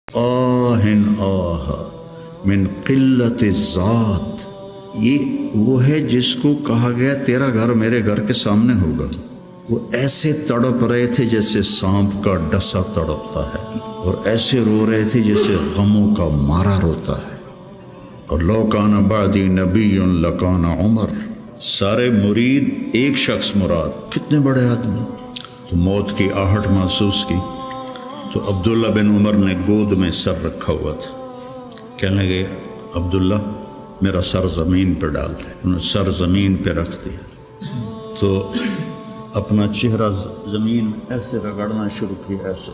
آہن آہ من قلت الذات، یہ وہ ہے جس کو کہا گیا تیرا گھر میرے گھر کے سامنے ہوگا۔ وہ ایسے تڑپ رہے تھے جیسے سانپ کا ڈسا تڑپتا ہے، اور ایسے رو رہے تھے جیسے غموں کا مارا روتا ہے۔ اور لو کان بعدی نبی لکان عمر، سارے مرید ایک شخص مراد، کتنے بڑے آدمی۔ تو موت کی آہٹ محسوس کی تو عبداللہ بن عمر نے گود میں سر رکھا ہوا تھا، کہنے لگے عبداللہ میرا سر زمین پہ ڈال دے۔ انہوں نے سر زمین پہ رکھ دیا تو اپنا چہرہ زمین ایسے رگڑنا شروع کیا، ایسے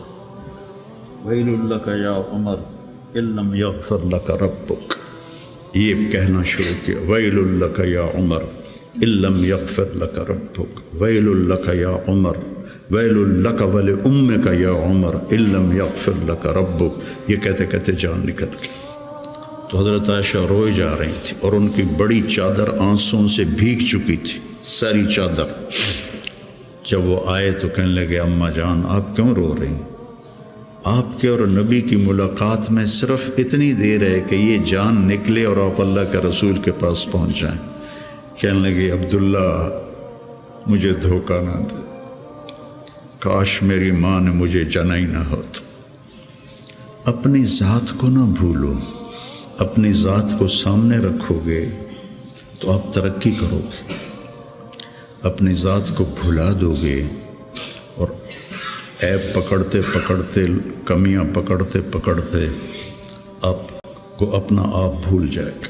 ویل لک یا عمر ان لم یغفر لک ربک، یہ کہنا شروع کیا ویل لک یا عمر ان لم یغفر لک ربک، ویل لک یا عمر، ویل لک ولامک یا عمر ان لم یغفر لک ربک۔ یہ کہتے کہتے جان نکل گئی۔ تو حضرت عائشہ روئے جا رہی تھی اور ان کی بڑی چادر آنسوں سے بھیگ چکی تھی، ساری چادر۔ جب وہ آئے تو کہنے لگے اماں جان آپ کیوں رو رہی ہیں؟ آپ کے اور نبی کی ملاقات میں صرف اتنی دیر ہے کہ یہ جان نکلے اور آپ اللہ کے رسول کے پاس پہنچ جائیں۔ کہنے لگے عبداللہ مجھے دھوکہ نہ دے، کاش میری ماں نے مجھے جنا ہی نہ ہوتا۔ اپنی ذات کو نہ بھولو، اپنی ذات کو سامنے رکھو گے تو آپ ترقی کرو گے، اپنی ذات کو بھلا دو گے اور عیب پکڑتے پکڑتے، کمیاں پکڑتے پکڑتے آپ کو اپنا آپ بھول جائے گا۔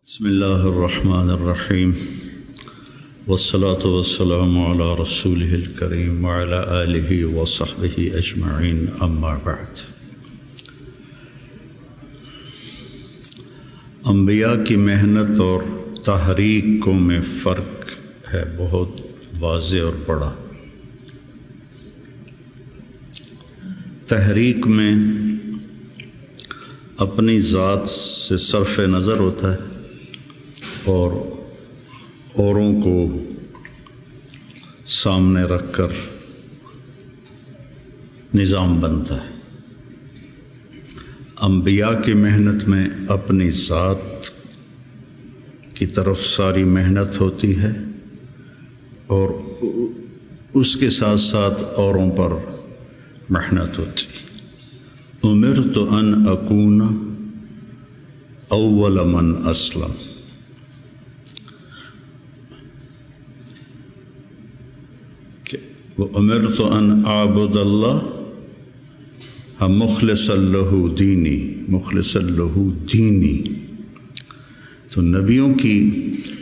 بسم اللہ الرحمن الرحیم، والصلاة والسلام علی رسولہ الکریم وعلی آلہ وصحبہ اجمعین، اما بعد۔ انبیاء کی محنت اور تحریک میں فرق ہے بہت واضح اور بڑا۔ تحریک میں اپنی ذات سے صرف نظر ہوتا ہے اور اوروں کو سامنے رکھ کر نظام بنتا ہے۔ انبیاء کی محنت میں اپنی ذات کی طرف ساری محنت ہوتی ہے اور اس کے ساتھ ساتھ اوروں پر محنت ہوتی ہے۔ امرت ان اکون اول من اسلم، وَأُمِرْتُ أَنْ أَعْبُدَ اللَّهَ مُخْلِصًا لَهُ دِينِي، مُخْلِصًا لَهُ دِينِي۔ تو نبیوں کی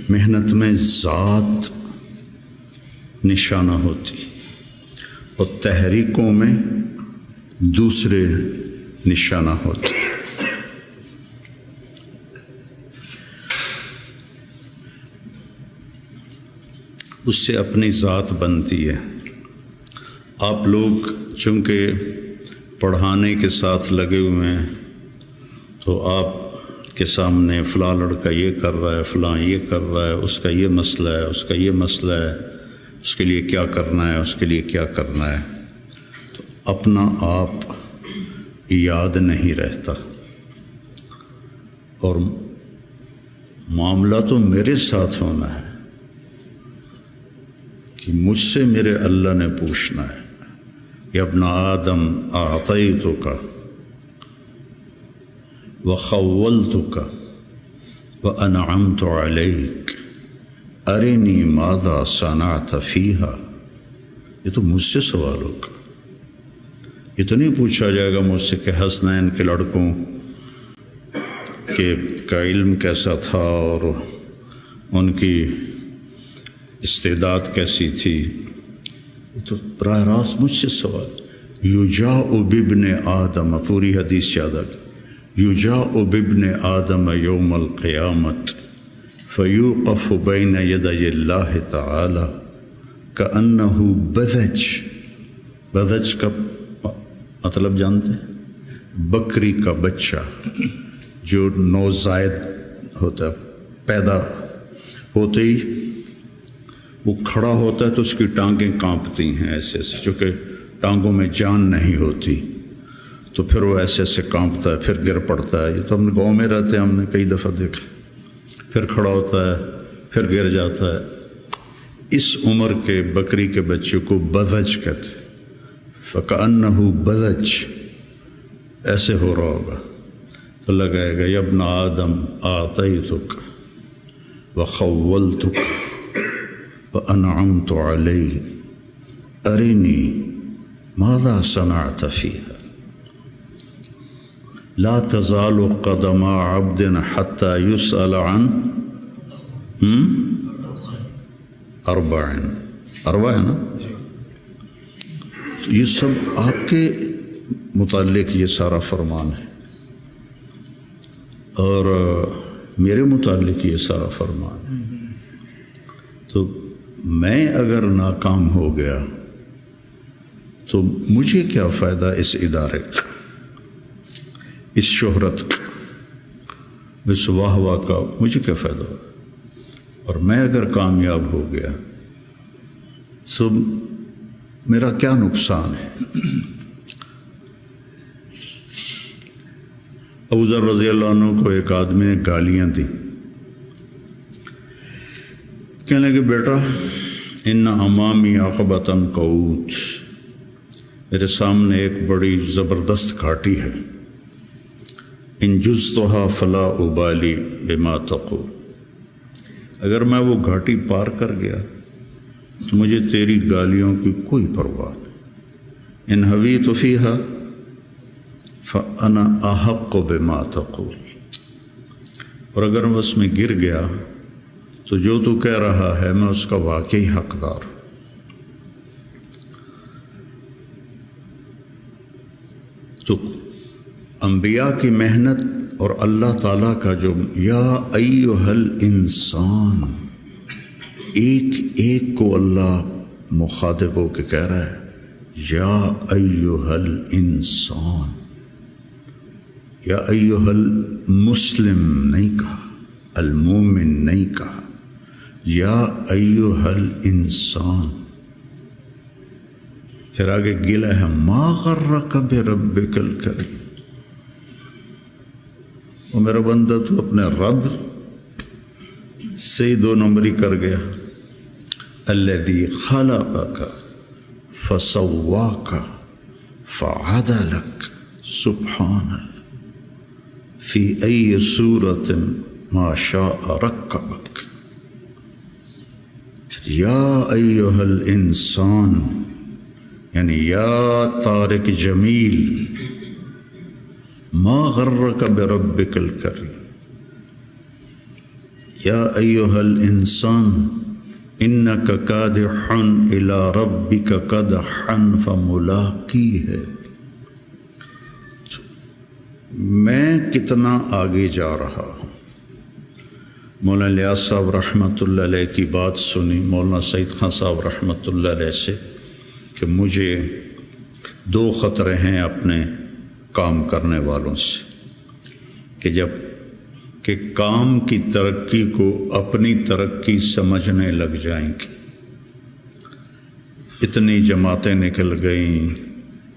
محنت میں ذات نشانہ ہوتی اور تحریکوں میں دوسرے نشانہ ہوتے۔ اس سے اپنی ذات بنتی ہے۔ آپ لوگ چونکہ پڑھانے کے ساتھ لگے ہوئے ہیں تو آپ کے سامنے فلاں لڑکا یہ کر رہا ہے، فلاں یہ کر رہا ہے، اس کا یہ مسئلہ ہے، اس کا یہ مسئلہ ہے، اس کے لیے کیا کرنا ہے، اس کے لیے کیا کرنا ہے، تو اپنا آپ یاد نہیں رہتا اور معاملہ تو میرے ساتھ ہونا ہے کہ مجھ سے میرے اللہ نے پوچھنا ہے، یا ابن آدم اعطیتک وخولتک وانعمت علیک ارنی ماذا صنعت فیہا۔ یہ تو مجھ سے سوال ہوگا، یہ تو نہیں پوچھا جائے گا مجھ سے کہ حسنین کے لڑکوں کا علم کیسا تھا اور ان کی استعداد کیسی تھی۔ یہ تو براہ راست مجھ سے سوال۔ یجاء بابن آدم، پوری حدیث یاد آ گئی، یجاء بابن آدم یوم القیامت فیوقف بین یدی اللہ تعالی کأنہ بذج۔ بذج کا مطلب جانتے ہیں؟ بکری کا بچہ جو نوزائید ہوتا ہے، پیدا ہوتے ہی وہ کھڑا ہوتا ہے تو اس کی ٹانگیں کانپتی ہیں ایسے ایسے، چونکہ ٹانگوں میں جان نہیں ہوتی، تو پھر وہ ایسے ایسے کانپتا ہے، پھر گر پڑتا ہے۔ یہ تو ہم گاؤں میں رہتے ہیں، ہم نے کئی دفعہ دیکھا۔ پھر کھڑا ہوتا ہے، پھر گر جاتا ہے۔ اس عمر کے بکری کے بچے کو بذج کہتے ہیں، فَكَأَنَّهُ بذج، ایسے ہو رہا ہوگا تو لگائے گا یا ابن آدم آتیتک وخولتک وانعمت علیک ارنی ماذا صنعت فیہا لا تزال قدم عبد حتی یسأل عن اربع ہے نا؟ یہ سب آپ کے متعلق یہ سارا فرمان ہے، اور میرے متعلق یہ سارا فرمان ہے۔ تو میں اگر ناکام ہو گیا تو مجھے کیا فائدہ اس ادارے کا، اس شہرت کا، اس واہ واہ کا مجھے کیا فائدہ ہو؟ اور میں اگر کامیاب ہو گیا تو میرا کیا نقصان ہے؟ ابو ذر رضی اللہ عنہ کو ایک آدمی نے گالیاں دی، کہنے لگے بیٹا ان امامی عقبۃ قعود، میرے سامنے ایک بڑی زبردست گھاٹی ہے، ان جزتها فلا ابالی بما تقول، اگر میں وہ گھاٹی پار کر گیا تو مجھے تیری گالیوں کی کوئی پرواہ نہیں، ان حویت فیہا فانا احق بما تقول، اور اگر میں اس میں گر گیا تو جو تو کہہ رہا ہے میں اس کا واقعی حقدار ہوں۔ تو انبیاء کی محنت اور اللہ تعالیٰ کا جو یا ایھا الانسان، ایک ایک کو اللہ مخاطب ہو کے کہہ رہا ہے یا ایھا الانسان، یا ایھا المسلم نہیں کہا، المومن نہیں کہا، یا ایھا الانسان۔ پھر آگے گلا ہے ما غرک بربک الکریم، وہ میرا بندہ تو اپنے رب سے دو نمبری کر گیا، الذی خلقک فسواک فعدلک سبحان فی ای صورت ما شاء رکبک، یا ایھا الانسان یعنی یا طارق جمیل ما غرک بربک الکریم، یا ایھا الانسان انک کادح الی ربک کدحا فملاقیہ۔ میں کتنا آگے جا رہا ہوں۔ مولانا الیاس صاحب رحمۃ اللہ علیہ کی بات سنی مولانا سعید خان صاحب رحمۃ اللہ علیہ سے کہ مجھے دو خطرے ہیں اپنے کام کرنے والوں سے، کہ جب کہ کام کی ترقی کو اپنی ترقی سمجھنے لگ جائیں گے، اتنی جماعتیں نکل گئیں،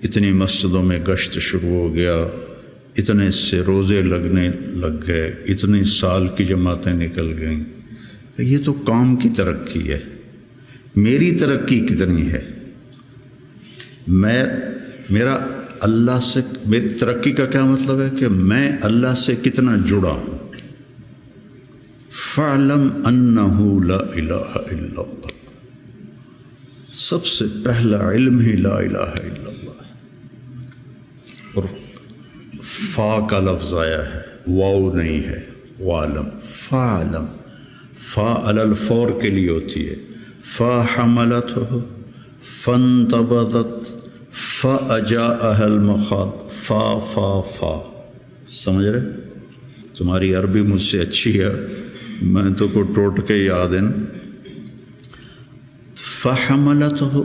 اتنی مسجدوں میں گشت شروع ہو گیا، اتنے سے روزے لگنے لگ گئے، اتنے سال کی جماعتیں نکل گئیں، یہ تو کام کی ترقی ہے، میری ترقی کتنی ہے؟ میرا اللہ سے، میری ترقی کا کیا مطلب ہے کہ میں اللہ سے کتنا جڑا ہوں۔ فَاعْلَمْ أَنَّهُ لَا إِلَٰهَ إِلَّا اللَّهُ، سب سے پہلا علم ہی لا الہ الا اللہ، اور فا کا لفظ آیا ہے، واو نہیں ہے، وَعْلَمْ، فَاعْلَمْ، فا علی الفور کے لیے ہوتی ہے، فا حملتہ فانتبذت فاجاءها المخاض، فا فا فا، سمجھ رہے؟ تمہاری عربی مجھ سے اچھی ہے، میں تو کو ٹوٹ کے یاد ہے۔ فحملتہ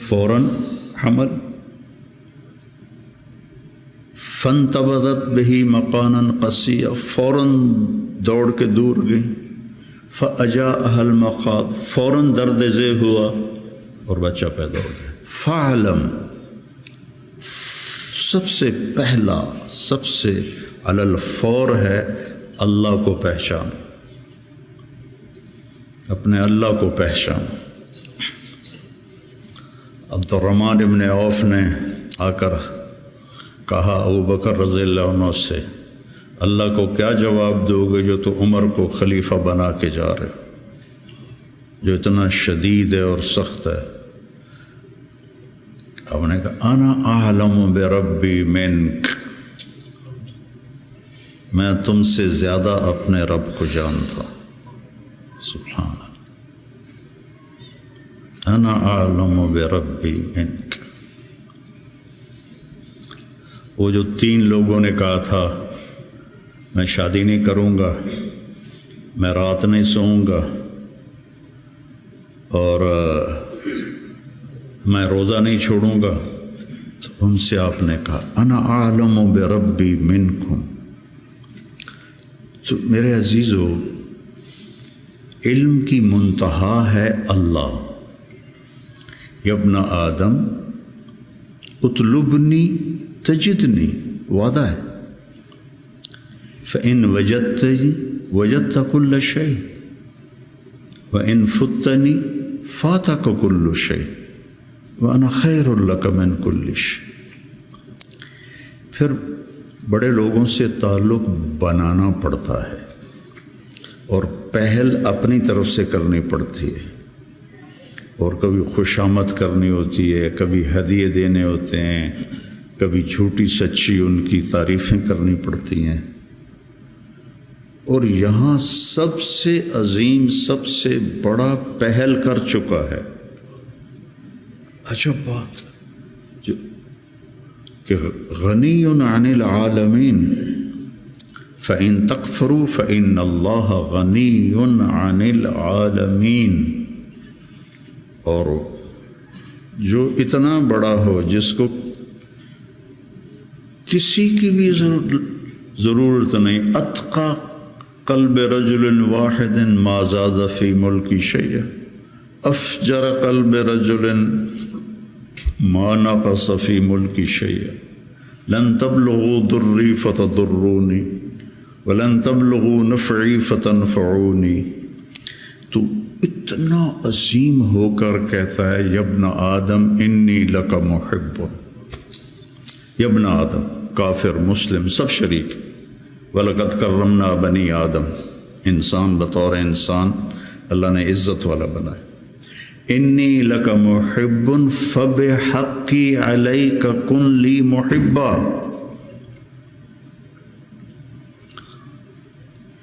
فوراً حمل، فانتبذت بہ مکانا قصیا، فوراً دوڑ کے دور گئی، فَأَجَاءَهَا الْمَخَاضُ، فوراً درد ذیل ہوا اور بچہ پیدا ہو گیا۔ فَعْلَمْ، سب سے پہلا، سب سے علی الفور ہے اللہ کو پہچان، اپنے اللہ کو پہچان۔ عبد الرحمن ابن عوف نے آ کر کہا ابو بکر رضی اللہ عنہ سے، اللہ کو کیا جواب دو گے جو تو عمر کو خلیفہ بنا کے جا رہے، جو اتنا شدید ہے اور سخت ہے؟ آپ نے کہا انا اعلم بربی منک، میں تم سے زیادہ اپنے رب کو جانتا۔ سبحان اللہ، انا اعلم بربی منک۔ وہ جو 3 لوگوں نے کہا تھا میں شادی نہیں کروں گا، میں رات نہیں سوؤں گا، اور میں روزہ نہیں چھوڑوں گا، تو ان سے آپ نے کہا انا اعلم بربی منکم۔ تو میرے عزیزو، علم کی منتہا ہے اللہ۔ یا ابن آدم اطلبنی تجدنی، وعدہ ہے، فإن وجدتنی وجدت كل شيء وإن فتنی فاتک كل شيء وأنا خیر لک من كل شيء۔ پھر بڑے لوگوں سے تعلق بنانا پڑتا ہے اور پہل اپنی طرف سے کرنی پڑتی ہے، اور کبھی خوشامد کرنی ہوتی ہے، کبھی ہدیے دینے ہوتے ہیں، کبھی جھوٹی سچی ان کی تعریفیں کرنی پڑتی ہیں۔ اور یہاں سب سے عظیم، سب سے بڑا پہل کر چکا ہے، عجب بات جو کہ غنی عن العالمین، فإن تکفروا فإن اللہ غنی عن العالمین۔ اور جو اتنا بڑا ہو، جس کو کسی کی بھی ضرورت نہیں، اتقى قلب رجل واحد ما زاد فی ملکی شیئا، افجر قلب رجل ما نقص فی ملکی شیئا، لن تبلغوا ضری فتضرونی ولن تبلغوا نفعی فتنفعونی۔ تو اتنا عظیم ہو کر کہتا ہے یا ابن آدم انی لک محب۔ یا ابن آدم، کافر مسلم سب شریک۔ وَلَقَدْ كَرَّمْنَا بَنِي آدم، انسان بطور انسان اللہ نے عزت والا بنائے۔ انی لک محب فبحقی علیک کن لی محبا۔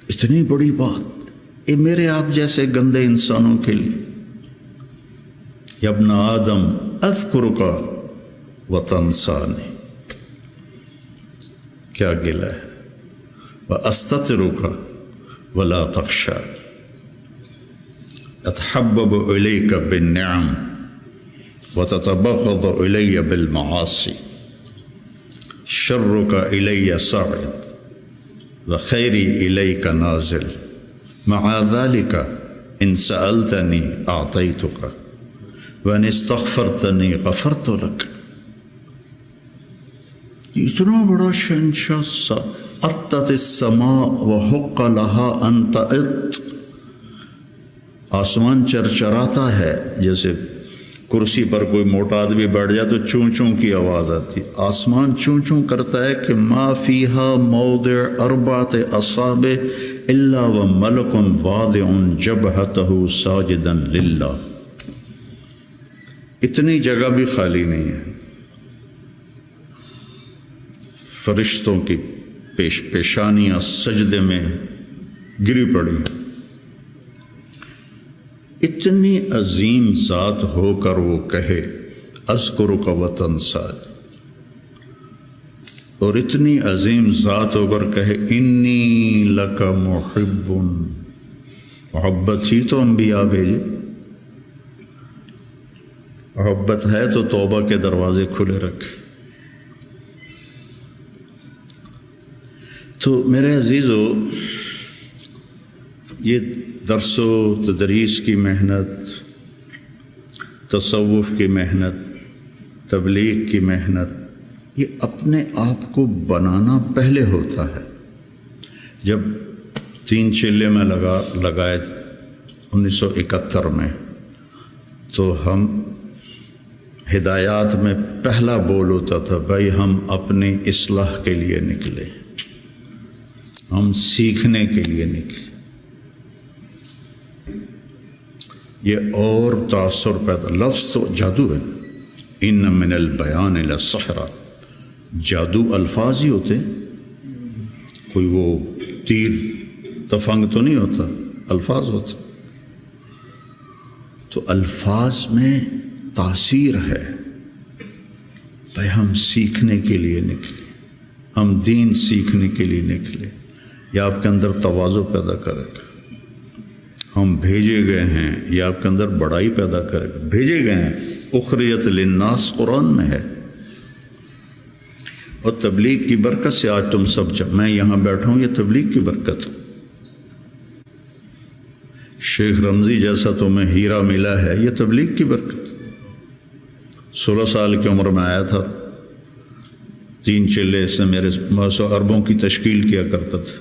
اتنی بڑی بات یہ میرے آپ جیسے گندے انسانوں کے لیے۔ یا ابن آدم اذکرک وتنسانی، کیا گلہ ہے، وَأَسْتَتِرُكَ وَلَا تَخْشَى، أَتَحَبَّبُ إِلَيْكَ بِالنِّعَمِ وَتَتَبَغَّضُ إِلَيَّ بِالْمَعَاصِي، شَرُّكَ إِلَيَّ صَاعِدٌ وَخَيْرِي إِلَيْكَ نَازِلٌ، مَعَ ذَلِكَ إِن سَأَلْتَنِي أَعْطَيْتُكَ وَإِنِ اسْتَغْفَرْتَنِي غَفَرْتُ لَكَ۔ اتنا بڑا شہنشاہ، اطت السماء وحق لها ان تئط، آسمان چرچراتا ہے، جیسے کرسی پر کوئی موٹا آدمی بیٹھ جائے تو چوں چوں کی آواز آتی، آسمان چوں چوں کرتا ہے کہ ما فیہا موضع اربعۃ اصابع الا وملک واضع جبہتہ ساجدا للہ۔ اتنی جگہ بھی خالی نہیں ہے، فرشتوں کی پیشانیاں سجدے میں گری پڑی۔ اتنی عظیم ذات ہو کر وہ کہے اذکرک وتنسانی، اور اتنی عظیم ذات ہو کر کہے انی لک محب۔ محبت ہی تو انبیاء بھیجے، محبت ہے تو توبہ کے دروازے کھلے رکھے۔ تو میرے عزیزو، یہ درس و تدریس کی محنت، تصوف کی محنت، تبلیغ کی محنت، یہ اپنے آپ کو بنانا پہلے ہوتا ہے۔ جب 3 چلے میں لگائے 1971 میں، تو ہم ہدایات میں پہلا بول ہوتا تھا، بھائی ہم اپنی اصلاح کے لیے نکلے، ہم سیکھنے کے لیے نکلے۔ یہ اور تاثر پیدا، لفظ تو جادو ہے، ان من البیان لسحرا، جادو الفاظ ہی ہوتے، کوئی وہ تیر تفنگ تو نہیں ہوتا، الفاظ ہوتے۔ تو الفاظ میں تاثیر ہے۔ بھائی ہم سیکھنے کے لیے نکلے، ہم دین سیکھنے کے لیے نکلے، یہ آپ کے اندر تواضع پیدا کرے گا۔ ہم بھیجے گئے ہیں، یہ آپ کے اندر بڑائی پیدا کرے گا۔ بھیجے گئے ہیں، اخریت للناس قرآن میں ہے۔ اور تبلیغ کی برکت سے آج تم سب میں یہاں بیٹھا ہوں، یہ تبلیغ کی برکت۔ شیخ رمضی جیسا تمہیں ہیرا ملا ہے، یہ تبلیغ کی برکت۔ 16 سال کی عمر میں آیا تھا، 3 چلے سے میرے 100 اربوں کی تشکیل کیا کرتا تھا،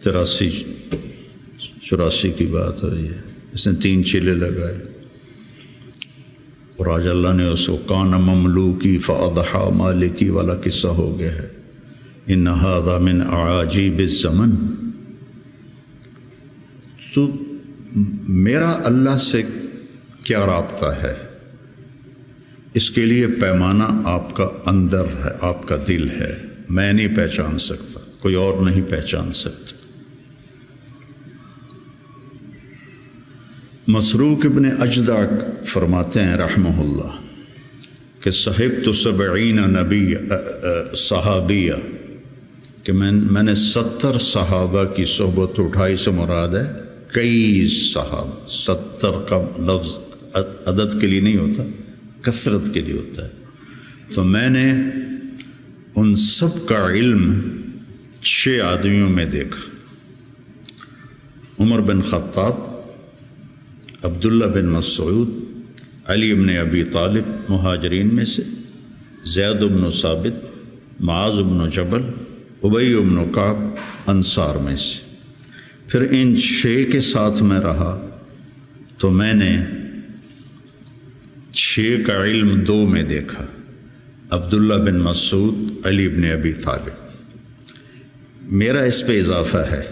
83-84 کی بات ہے یہ۔ اس نے 3 چلے لگائے، اور آج اللہ نے اس کو کان مملوکی فاضحا مالکی والا قصہ ہو گیا ہے۔ ان ھذا من اعاجیب الزمن۔ تو میرا اللہ سے کیا رابطہ ہے، اس کے لیے پیمانہ آپ کا اندر ہے، آپ کا دل ہے۔ میں نہیں پہچان سکتا، کوئی اور نہیں پہچان سکتا۔ مسروق ابن اجدع فرماتے ہیں رحمہ اللہ کہ صحبت 70 نبی صحابیہ، کہ میں نے 70 صحابہ کی صحبت اٹھائی، سے مراد ہے کئی صحابہ۔ 70 کا لفظ عدد کے لیے نہیں ہوتا، کثرت کے لیے ہوتا ہے۔ تو میں نے ان سب کا علم 6 آدمیوں میں دیکھا: عمر بن خطاب، عبداللہ بن مسعود، علی بن ابی طالب مہاجرین میں سے، زید بن ثابت، معاذ بن جبل، ابی بن کعب انصار میں سے۔ پھر ان 6 کے ساتھ میں رہا تو میں نے 6 کا علم 2 میں دیکھا: عبداللہ بن مسعود، علی بن ابی طالب۔ میرا اس پہ اضافہ ہے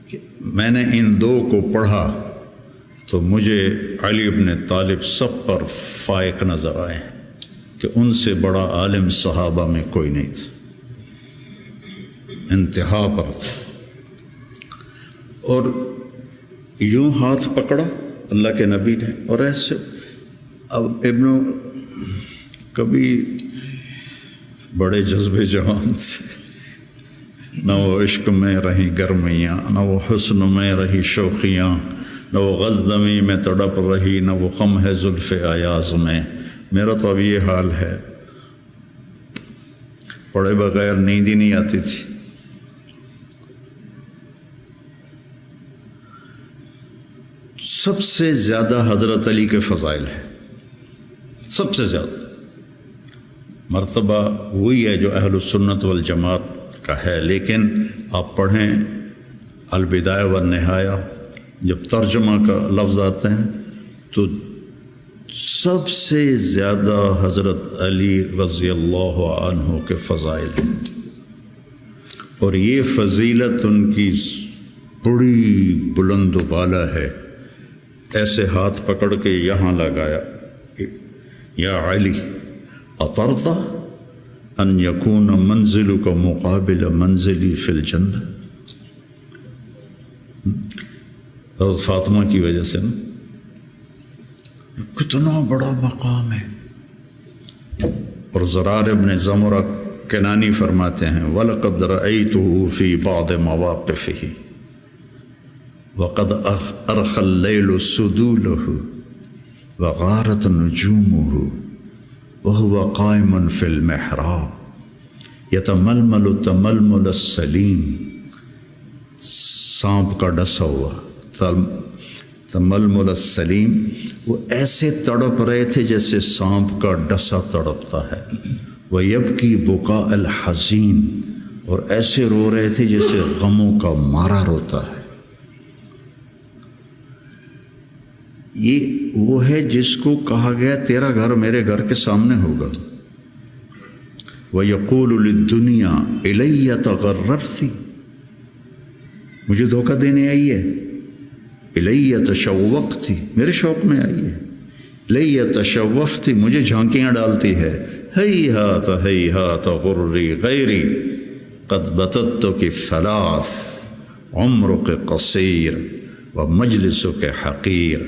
کہ میں نے ان 2 کو پڑھا تو مجھے علی بن طالب سب پر فائق نظر آئے کہ ان سے بڑا عالم صحابہ میں کوئی نہیں تھا، انتہا پر تھا۔ اور یوں ہاتھ پکڑا اللہ کے نبی نے، اور ایسے اب کبھی بڑے جذبے جوان تھے، نہ وہ عشق میں رہی گرمیاں، نہ وہ حسن میں رہی شوخیاں، نہ وہ غزدمی میں تڑپ رہی، نہ وہ خم ہے زلف ایاز میں۔ میرا تو اب یہ حال ہے، پڑھے بغیر نیند ہی نہیں آتی تھی۔ سب سے زیادہ حضرت علی کے فضائل ہیں، سب سے زیادہ مرتبہ وہی ہے جو اہل السنت والجماعت کا ہے۔ لیکن آپ پڑھیں البدایہ والنہایہ، جب ترجمہ کا لفظ آتے ہیں تو سب سے زیادہ حضرت علی رضی اللہ عنہ کے فضائل ہیں، اور یہ فضیلت ان کی بڑی بلند و بالا ہے۔ ایسے ہاتھ پکڑ کے یہاں لگایا: یا علی اطرضى ان یکون منزلک مقابل منزلی فی الجنہ۔ حضرت فاطمہ کی وجہ سے نا، کتنا بڑا مقام ہے۔ اور زرار ابن زمرہ کنانی فرماتے ہیں: وَلَقَدْ رَأَيْتُهُ فِي بَعْضِ مَوَاقِفِهِ وَقَدْ أَرْخَى اللَّيْلُ سُدُولَهُ وَغَارَتْ نُجُومُهُ وَهُوَ قَائِمٌ فِي الْمِحْرَابِ يَتَمَلْمَلُ تَمَلْمُلَ السَّلِيمِ۔ سانپ کا ڈسا ہوا تململ السلیم، وہ ایسے تڑپ رہے تھے جیسے سانپ کا ڈسا تڑپتا ہے، وَيَبْكِي بُكَاءَ الْحَزِينِ، اور ایسے رو رہے تھے جیسے غموں کا مارا روتا ہے۔ یہ وہ ہے جس کو کہا گیا تیرا گھر میرے گھر کے سامنے ہوگا۔ وَيَقُولُ لِلدُّنْيَا إِلَيَّ تَغَرَّرْتِ، مجھے دھوکہ دینے آئی ہے، إِلَيَّ تَشَوَّقْتِ، میرے شوق میں آئی ہے، إِلَيَّ تَشَوَّفْتِ، مجھے جھانکیاں ڈالتی ہے، ہیہات ہیہات غرری غیری قد بتتک ثلاث عمرک قصیر ومجلسک حقیر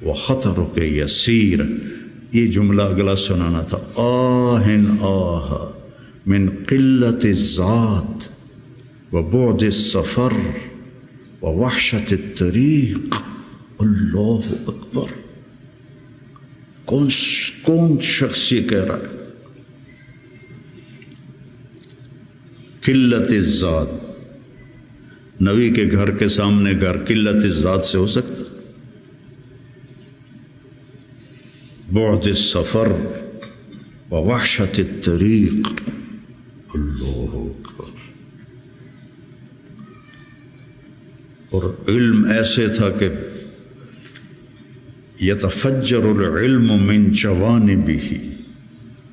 وخطرک یسیر۔ یہ جملہ اگلا سنانا تھا، آہن آہ من قلت الذات وبعد السفر ووحشت الطریق۔ اللہ اکبر، کون شخص یہ کہہ رہا ہے؟ قلت الذات، نبی کے گھر کے سامنے گھر قلت الذات سے ہو سکتا؟ بعد السفر ووحشت الطریق، اللہ اکبر۔ اور علم ایسے تھا کہ یتفجر العلم من جوانبہ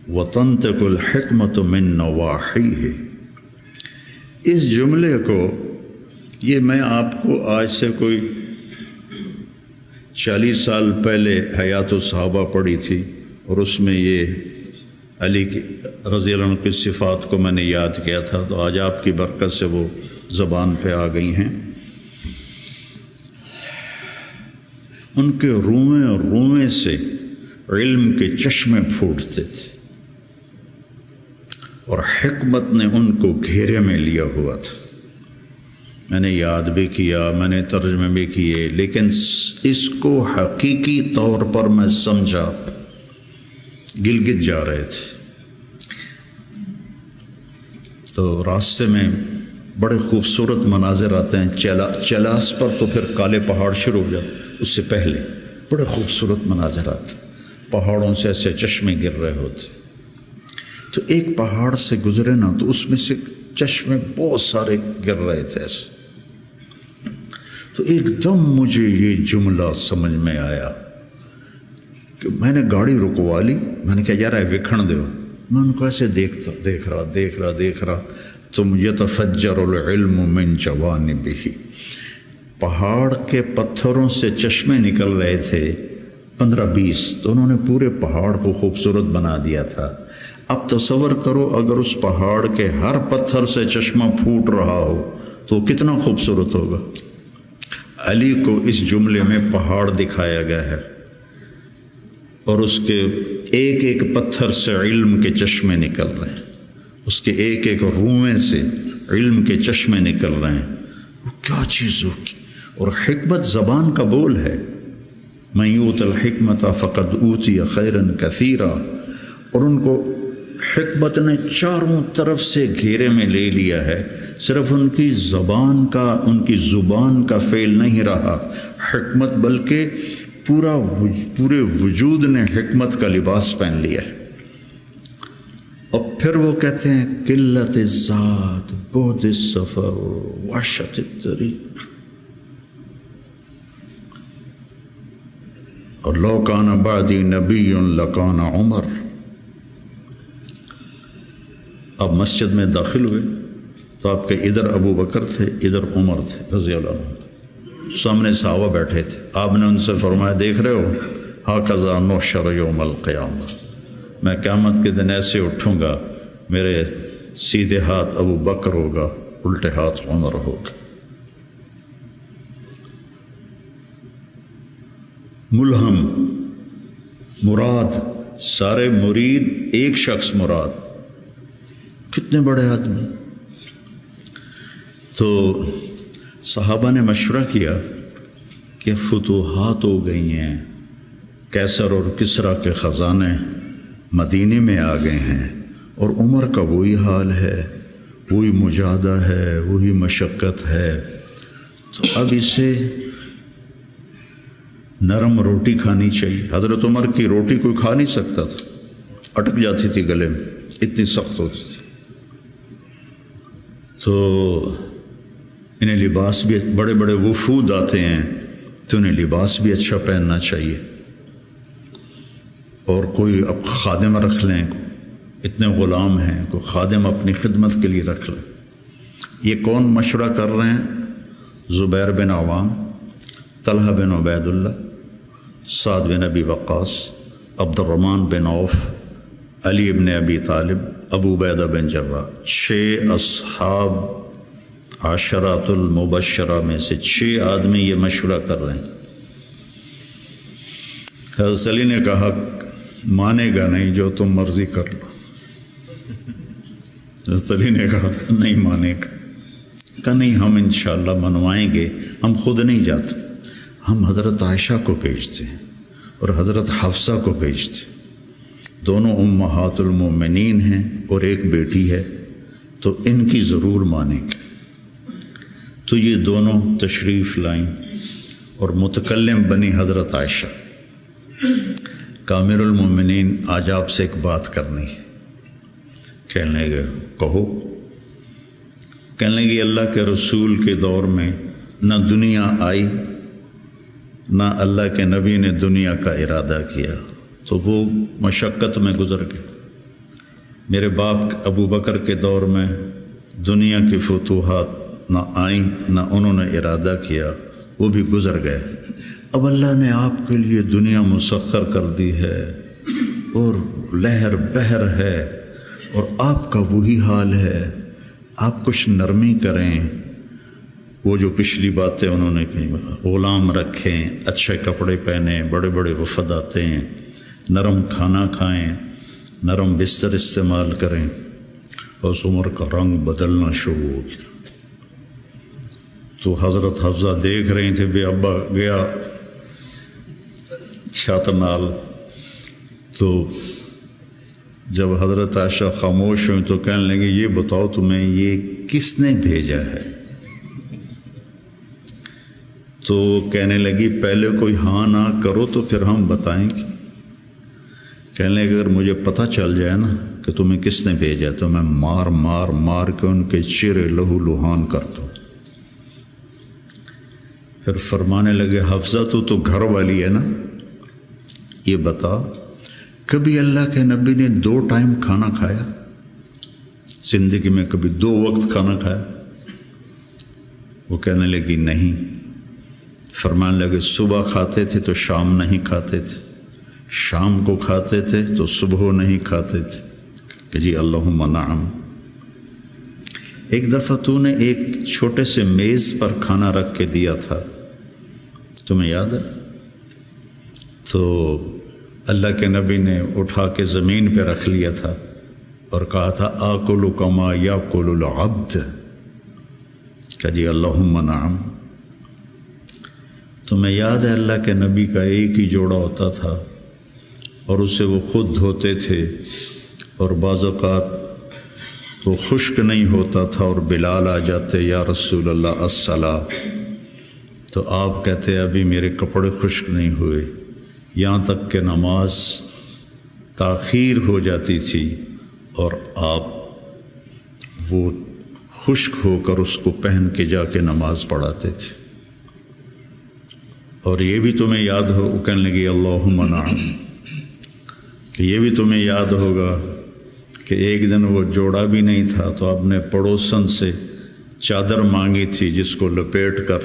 وتنطق الحکمت من نواحیہ۔ اس جملے کو، یہ میں آپ کو آج سے کوئی 40 سال پہلے حیات الصحابہ پڑھی تھی، اور اس میں یہ علی کی رضی اللہ عنہ کی صفات کو میں نے یاد کیا تھا، تو آج آپ کی برکت سے وہ زبان پہ آ گئی ہیں۔ ان کے روئیں سے علم کے چشمے پھوٹتے تھے، اور حکمت نے ان کو گھیرے میں لیا ہوا تھا۔ میں نے یاد بھی کیا، میں نے ترجمے بھی کیے، لیکن اس کو حقیقی طور پر میں سمجھا، گلگت جا رہے تھے تو راستے میں بڑے خوبصورت مناظر آتے ہیں، چلاس پر تو پھر کالے پہاڑ شروع ہو جاتے، اس سے پہلے بڑے خوبصورت مناظر آتے، پہاڑوں سے ایسے چشمے گر رہے ہوتے۔ تو ایک پہاڑ سے گزرے نا، تو اس میں سے چشمے بہت سارے گر رہے تھے ایسے۔ تو ایک دم مجھے یہ جملہ سمجھ میں آیا کہ میں نے گاڑی رکوا لی، میں نے کہا یار وکھن دو، میں ان کو ایسے دیکھ رہا تم یتفجر العلم من جوانبہ، پہاڑ کے پتھروں سے چشمے نکل رہے تھے 15-20، تو انہوں نے پورے پہاڑ کو خوبصورت بنا دیا تھا۔ اب تصور کرو اگر اس پہاڑ کے ہر پتھر سے چشمہ پھوٹ رہا ہو تو کتنا خوبصورت ہوگا۔ علی کو اس جملے میں پہاڑ دکھایا گیا ہے، اور اس کے ایک ایک پتھر سے علم کے چشمے نکل رہے ہیں، اس کے ایک ایک روئیں سے علم کے چشمے نکل رہے ہیں۔ وہ کیا چیز ہوگی؟ اور حکمت زبان کا بول ہے، من یؤت الحکمت فقد اوتی خیرا کثیرا، اور ان کو حکمت نے چاروں طرف سے گھیرے میں لے لیا ہے۔ صرف ان کی زبان کا فعل نہیں رہا حکمت، بلکہ پورے وجود نے حکمت کا لباس پہن لیا ہے۔ اور پھر وہ کہتے ہیں قلت الذات بعد السفر وحشت الطریق، اور لو کان بعدی نبی لکان عمر۔ اب مسجد میں داخل ہوئے تو آپ کے ادھر ابو بکر تھے، ادھر عمر تھے رضی اللہ عنہ، سامنے صحابہ بیٹھے تھے۔ آپ نے ان سے فرمایا دیکھ رہے ہو، ہاکذا نحشر یوم القیامہ، میں قیامت کے دن ایسے اٹھوں گا، میرے سیدھے ہاتھ ابو بکر ہوگا، الٹے ہاتھ عمر ہوگا۔ ملہم مراد، سارے مرید ایک شخص مراد، کتنے بڑے آدمی۔ تو صحابہ نے مشورہ کیا کہ فتوحات ہو گئی ہیں، قیصر اور کسریٰ کے خزانے مدینے میں آ گئے ہیں، اور عمر کا وہی حال ہے، وہی مجاہدہ ہے، وہی مشقت ہے، تو اب اسے نرم روٹی کھانی چاہیے۔ حضرت عمر کی روٹی کوئی کھا نہیں سکتا تھا، اٹک جاتی تھی گلے میں، اتنی سخت ہوتی تھی۔ تو انہیں لباس بھی، بڑے بڑے وفود آتے ہیں تو انہیں لباس بھی اچھا پہننا چاہیے، اور کوئی اب خادم رکھ لیں، اتنے غلام ہیں، کوئی خادم اپنی خدمت کے لیے رکھ لیں۔ یہ کون مشورہ کر رہے ہیں؟ زبیر بن عوام، طلحہ بن عبید اللہ، سعد بن ابی وقاص، عبد الرحمن بن عوف، علی بن ابی طالب، ابو عبیدہ بن جراح، 6 اصحاب عشرات المبشرہ میں سے 6 آدمی یہ مشورہ کر رہے ہیں۔ حضرت علی نے کہا مانے گا نہیں، جو تم مرضی کر لو۔ حضرت علی نے کہا نہیں مانے گا، کہا نہیں ہم انشاءاللہ منوائیں گے، ہم خود نہیں جاتے، ہم حضرت عائشہ کو بھیجتے ہیں اور حضرت حفصہ کو بھیجتے ہیں، دونوں امہات المومنین ہیں اور ایک بیٹی ہے، تو ان کی ضرور مانیں گے۔ تو یہ دونوں تشریف لائیں اور متکلم بنی حضرت عائشہ، کامر المومنین آج آپ سے ایک بات کرنی ہے۔ کہنے لگے کہو۔ کہنے لگے اللہ کے رسول کے دور میں نہ دنیا آئی، نہ اللہ کے نبی نے دنیا کا ارادہ کیا، تو وہ مشقت میں گزر گئے۔ میرے باپ ابو بکر کے دور میں دنیا کی فتوحات نہ آئیں، نہ انہوں نے ارادہ کیا، وہ بھی گزر گئے۔ اب اللہ نے آپ کے لیے دنیا مسخر کر دی ہے اور لہر بہر ہے، اور آپ کا وہی حال ہے۔ آپ کچھ نرمی کریں۔ وہ جو پچھلی باتیں انہوں نے کہیں، غلام رکھیں، اچھے کپڑے پہنیں، بڑے بڑے وفد آتے ہیں، نرم کھانا کھائیں، نرم بستر استعمال کریں۔ اور عمر کا رنگ بدلنا شروع ہو گیا۔ تو حضرت حفصہ دیکھ رہی تھے بے ابا گیا چھت نال، تو جب حضرت عائشہ خاموش ہوئی تو کہنے لگے یہ بتاؤ تمہیں یہ کس نے بھیجا ہے؟ تو کہنے لگی پہلے کوئی ہاں نہ کرو تو پھر ہم بتائیں گے۔ کہنے لگے اگر مجھے پتہ چل جائے نا کہ تمہیں کس نے بھیجا تو میں مار مار مار کے ان کے چہرے لہو لہان کر دوں۔ پھر فرمانے لگے حفصہ تو گھر والی ہے نا، یہ بتا کبھی اللہ کے نبی نے 2 ٹائم کھانا کھایا؟ زندگی میں کبھی 2 وقت کھانا کھایا؟ وہ کہنے لگی نہیں۔ فرمانے لگے صبح کھاتے تھے تو شام نہیں کھاتے تھے، شام کو کھاتے تھے تو صبح نہیں کھاتے تھے، کہ جی اللہم نعم۔ ایک دفعہ تو نے ایک چھوٹے سے میز پر کھانا رکھ کے دیا تھا، تمہیں یاد ہے؟ تو اللہ کے نبی نے اٹھا کے زمین پہ رکھ لیا تھا اور کہا تھا آکل کما یاکل العبد، کہ جی اللہم نعم۔ تمہیں یاد ہے اللہ کے نبی کا ایک ہی جوڑا ہوتا تھا اور اسے وہ خود دھوتے تھے، اور بعض اوقات وہ خشک نہیں ہوتا تھا اور بلال آ جاتے یا رسول اللہ الصلاۃ، تو آپ کہتے ابھی میرے کپڑے خشک نہیں ہوئے، یہاں تک کہ نماز تاخیر ہو جاتی تھی اور آپ وہ خشک ہو کر اس کو پہن کے جا کے نماز پڑھاتے تھے۔ اور یہ بھی تمہیں یاد ہو، وہ کہنے لگی اللہم نعم، کہ یہ بھی تمہیں یاد ہوگا کہ ایک دن وہ جوڑا بھی نہیں تھا تو آپ نے پڑوسن سے چادر مانگی تھی جس کو لپیٹ کر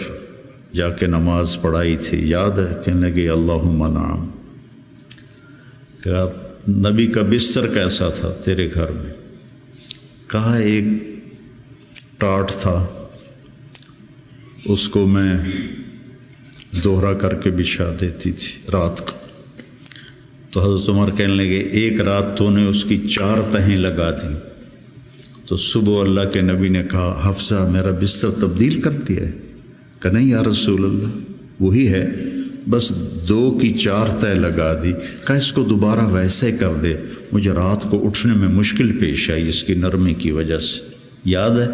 جا کے نماز پڑھائی تھی، یاد ہے؟ کہنے لگے اللہم نعم۔ کہا نبی کا بستر کیسا تھا تیرے گھر میں؟ کہا ایک ٹاٹ تھا، اس کو میں دوہرا کر کے بچھا دیتی تھی رات کو۔ تو حضرت عمر کہنے لگے ایک رات تو نے اس کی 4 تہیں لگا دیں، تو صبح اللہ کے نبی نے کہا حفصہ میرا بستر تبدیل کر دیا ہے؟ کہ نہیں یا رسول اللہ وہی ہے، بس 2 کی 4 تہ لگا دی۔ کہا اس کو دوبارہ ویسے کر دے، مجھے رات کو اٹھنے میں مشکل پیش آئی اس کی نرمی کی وجہ سے، یاد ہے؟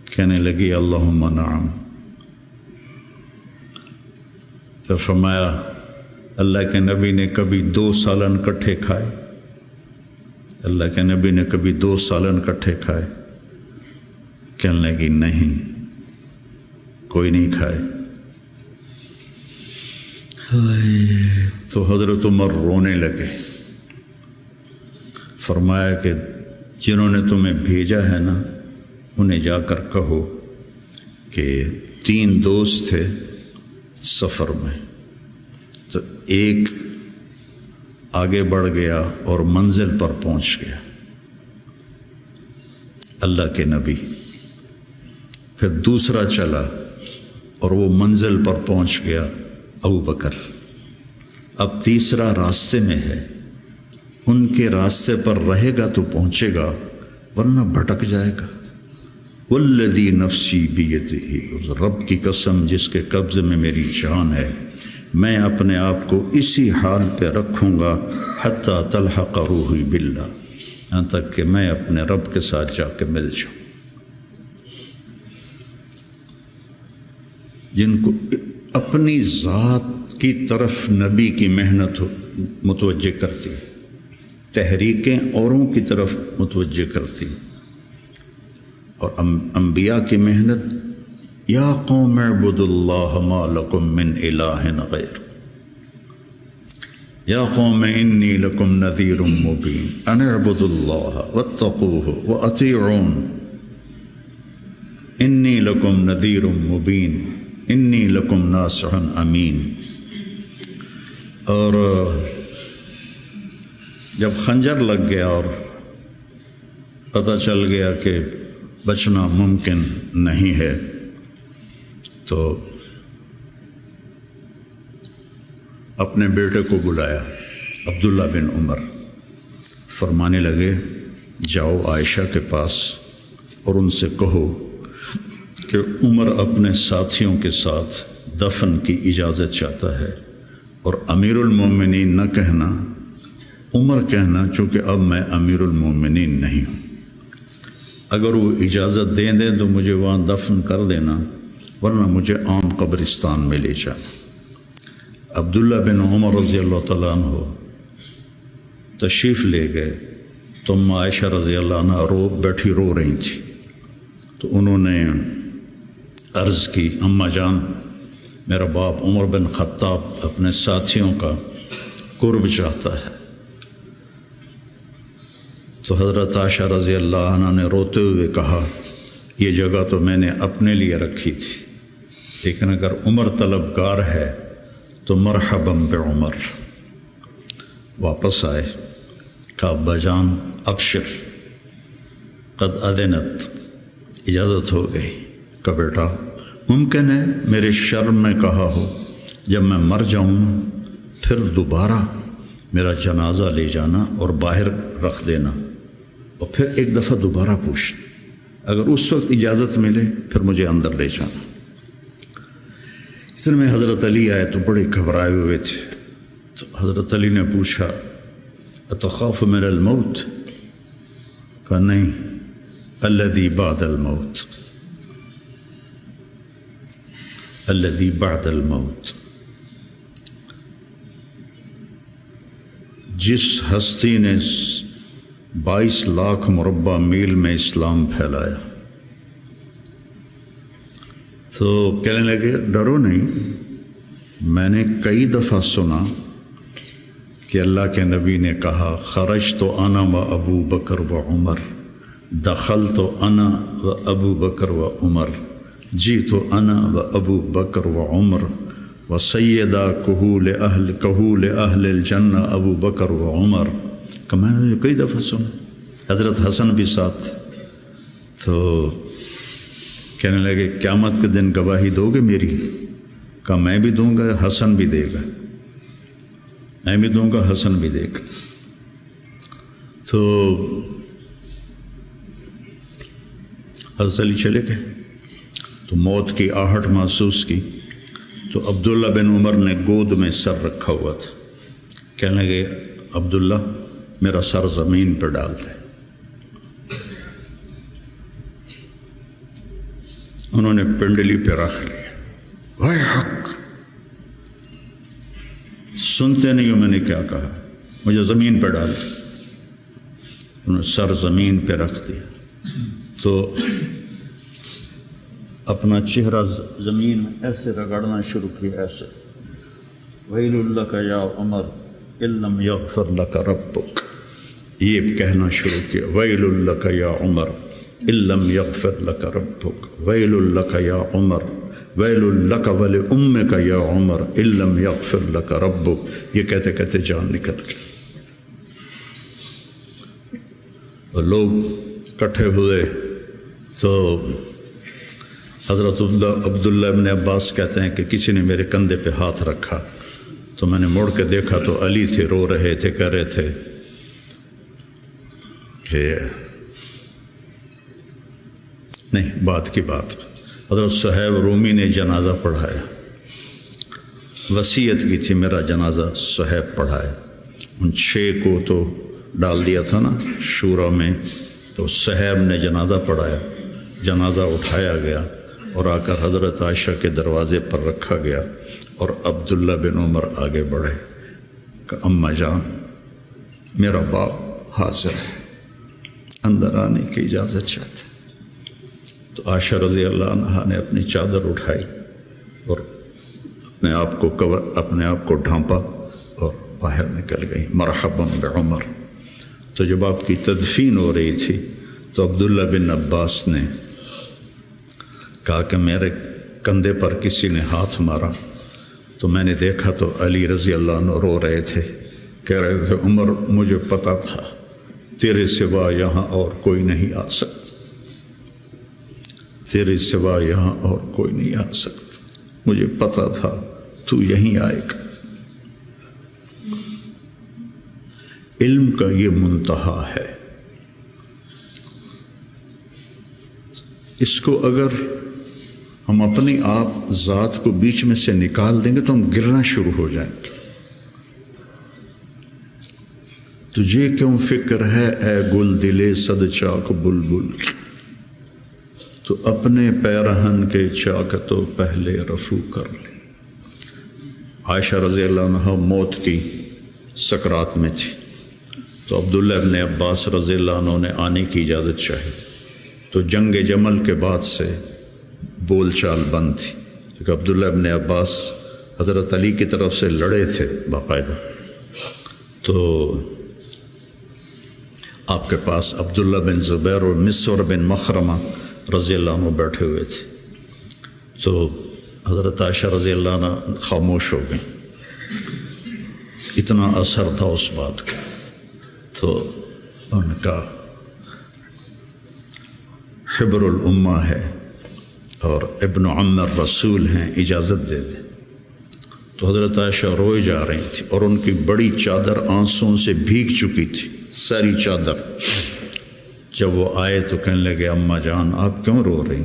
کہنے لگی اللہم نعم۔ پھر فرمایا اللہ کے نبی نے کبھی 2 سالن کٹھے کھائے؟ اللہ کے نبی نے کبھی 2 سالن کٹھے کھائے؟ کہنے لگی نہیں، کوئی نہیں کھائے۔ تو حضرت عمر رونے لگے، فرمایا کہ جنہوں نے تمہیں بھیجا ہے نا، انہیں جا کر کہو کہ 3 دوست تھے سفر میں، تو ایک آگے بڑھ گیا اور منزل پر پہنچ گیا، اللہ کے نبی، پھر دوسرا چلا اور وہ منزل پر پہنچ گیا، ابو بکر، اب تیسرا راستے میں ہے، ان کے راستے پر رہے گا تو پہنچے گا ورنہ بھٹک جائے گا۔ والذی نفسی بیدہ، رب کی قسم جس کے قبضے میں میری جان ہے، میں اپنے آپ کو اسی حال پہ رکھوں گا حتی تلحق روحی باللہ، یہاں تک کہ میں اپنے رب کے ساتھ جا کے مل جاؤں۔ جن کو اپنی ذات کی طرف نبی کی محنت متوجہ کرتی، تحریکیں اوروں کی طرف متوجہ کرتی، اور انبیاء کی محنت، یا قوم اعبدوا اللہ ما لکم من الہ غیر، یا قوم انی لکم نذیر مبین ان اعبدوا اللہ واتقوہ واطیعون انی لکم نذیر مبین انی لکم ناصح امین۔ اور جب خنجر لگ گیا اور پتہ چل گیا کہ بچنا ممکن نہیں ہے، تو اپنے بیٹے کو بلایا، عبداللہ بن عمر، فرمانے لگے جاؤ عائشہ کے پاس اور ان سے کہو کہ عمر اپنے ساتھیوں کے ساتھ دفن کی اجازت چاہتا ہے، اور امیر المومنین نہ کہنا، عمر کہنا، چونکہ اب میں امیر المومنین نہیں ہوں۔ اگر وہ اجازت دیں دیں تو مجھے وہاں دفن کر دینا، ورنہ مجھے عام قبرستان میں لے جانا۔ عبداللہ بن عمر رضی اللہ تعالیٰ عنہ تشریف لے گئے تو عائشہ رضی اللہ عنہ بیٹھی رو رہی تھی، تو انہوں نے عرض کی، اماں جان، میرا باپ عمر بن خطاب اپنے ساتھیوں کا قرب چاہتا ہے۔ تو حضرت عائشہ رضی اللہ عنہ نے روتے ہوئے کہا، یہ جگہ تو میں نے اپنے لیے رکھی تھی، لیکن اگر عمر طلبگار ہے تو مرحباً بعمر۔ واپس آئے، کہا ابا جان ابشر قد اذنت، اجازت ہو گئی۔ کہا بیٹا ممکن ہے میرے شرم میں کہا ہو، جب میں مر جاؤں پھر دوبارہ میرا جنازہ لے جانا اور باہر رکھ دینا، اور پھر ایک دفعہ دوبارہ پوچھنا، اگر اس وقت اجازت ملے پھر مجھے اندر لے جانا۔ اتنے میں حضرت علی آئے تو بڑے گھبرائے ہوئے تھے، تو حضرت علی نے پوچھا اتخاف من الموت؟ کہا نہیں، الذی بعد الموت، الذی بعد الموت۔ جس ہستی نے 22 لاکھ مربع میل میں اسلام پھیلایا، تو کہنے لگے ڈرو نہیں، میں نے کئی دفعہ سنا کہ اللہ کے نبی نے کہا خرج تو انا و ابو بکر و عمر، دخل تو انا و ابو بکر و عمر، جی تو انا و ابو بکر و عمر، و سیدہ کہول اہل الجنہ ابو بکر و عمر۔ کہ میں نے کئی دفعہ سنا، حضرت حسن بھی ساتھ، تو کہنے لگے قیامت کے دن گواہی دو گے میری؟ کہا میں بھی دوں گا، حسن بھی دے گا، میں بھی دوں گا، حسن بھی دے گا۔ تو حضرت علی چلے گئے، تو موت کی آہٹ محسوس کی، تو عبداللہ بن عمر نے گود میں سر رکھا ہوا تھا، کہنے لگے عبداللہ میرا سر زمین پر ڈال دے۔ انہوں نے پنڈلی پہ رکھ لیا، وَيْحَكَ، سنتے نہیں ہو میں نے کیا کہا، مجھے زمین پہ ڈال دیا۔ انہوں نے سر زمین پہ رکھ دیا تو اپنا چہرہ زمین میں ایسے رگڑنا شروع کیا، ایسے وَيْلٌ لَكَ يَا عُمَرْ إِن لَّمْ يَغْفِرْ لَكَ رَبُّكَ، یہ کہنا شروع کیا، وَيْلٌ لَكَ يَا عُمَرْ إِن لَّمْ يَغْفِرْ لَكَ رَبُّكَ، وَيْلٌ لَكَ يَا عُمَرْ، وَيْلٌ لَكَ وَلِأُمِّكَ يَا عُمَرْ إِن لَّمْ يَغْفِرْ لَكَ رَبُّكَ۔ یہ کہتے کہتے جان نکل گئی۔ اور لوگ اکٹھے ہوئے تو حضرت عبداللہ ابن عباس کہتے ہیں کہ کسی نے میرے کندھے پہ ہاتھ رکھا تو میں نے مڑ کے دیکھا تو علی تھے، رو رہے تھے، کہہ رہے تھے کہ نہیں، بات کی بات، حضرت صہیب رومی نے جنازہ پڑھایا، وصیت کی تھی میرا جنازہ صہیب پڑھائے، ان 6 کو تو ڈال دیا تھا نا شورا میں، تو صہیب نے جنازہ پڑھایا، جنازہ اٹھایا گیا اور آ کر حضرت عائشہ کے دروازے پر رکھا گیا، اور عبداللہ بن عمر آگے بڑھے کہ اماں جان میرا باپ حاضر ہے، اندر آنے کی اجازت چاہتے۔ تو عائشہ رضی اللہ عنہا نے اپنی چادر اٹھائی اور اپنے آپ کو ڈھانپا اور باہر نکل گئی، مرحبا بعمر۔ تو جب آپ کی تدفین ہو رہی تھی تو عبداللہ بن عباس نے کہا کہ میرے کندھے پر کسی نے ہاتھ مارا، تو میں نے دیکھا تو علی رضی اللہ عنہ رو رہے تھے، کہہ رہے تھے عمر مجھے پتہ تھا تیرے سوا یہاں اور کوئی نہیں آ سکتا، تیرے سوا یہاں اور کوئی نہیں آ سکتا، مجھے پتہ تھا تو یہیں آئے گا۔ علم کا یہ منتہا ہے، اس کو اگر ہم اپنے آپ ذات کو بیچ میں سے نکال دیں گے تو ہم گرنا شروع ہو جائیں گے۔ تجھے کیوں فکر ہے اے گل دلے صد چاک بلبل کی، تو اپنے پیرہن کے چاک تو پہلے رفو کر لے۔ عائشہ رضی اللہ عنہ موت کی سکرات میں تھی، تو عبداللہ ابن عباس رضی اللہ عنہ نے آنے کی اجازت چاہی، تو جنگ جمل کے بعد سے بول چال بند تھی، کیونکہ عبداللہ ابن عباس حضرت علی کی طرف سے لڑے تھے باقاعدہ، تو آپ کے پاس عبداللہ بن زبیر اور مسور بن مخرمہ رضی اللہ عنہ بیٹھے ہوئے تھے، تو حضرت عائشہ رضی اللہ عنہ خاموش ہو گئیں، اتنا اثر تھا اس بات کا۔ تو ان کا حبر الامہ ہے اور ابن عم الرسول ہیں، اجازت دے دیں۔ تو حضرت عائشہ روئے جا رہی تھی اور ان کی بڑی چادر آنسوں سے بھیگ چکی تھی، ساری چادر۔ جب وہ آئے تو کہنے لگے اماں جان آپ کیوں رو رہی؟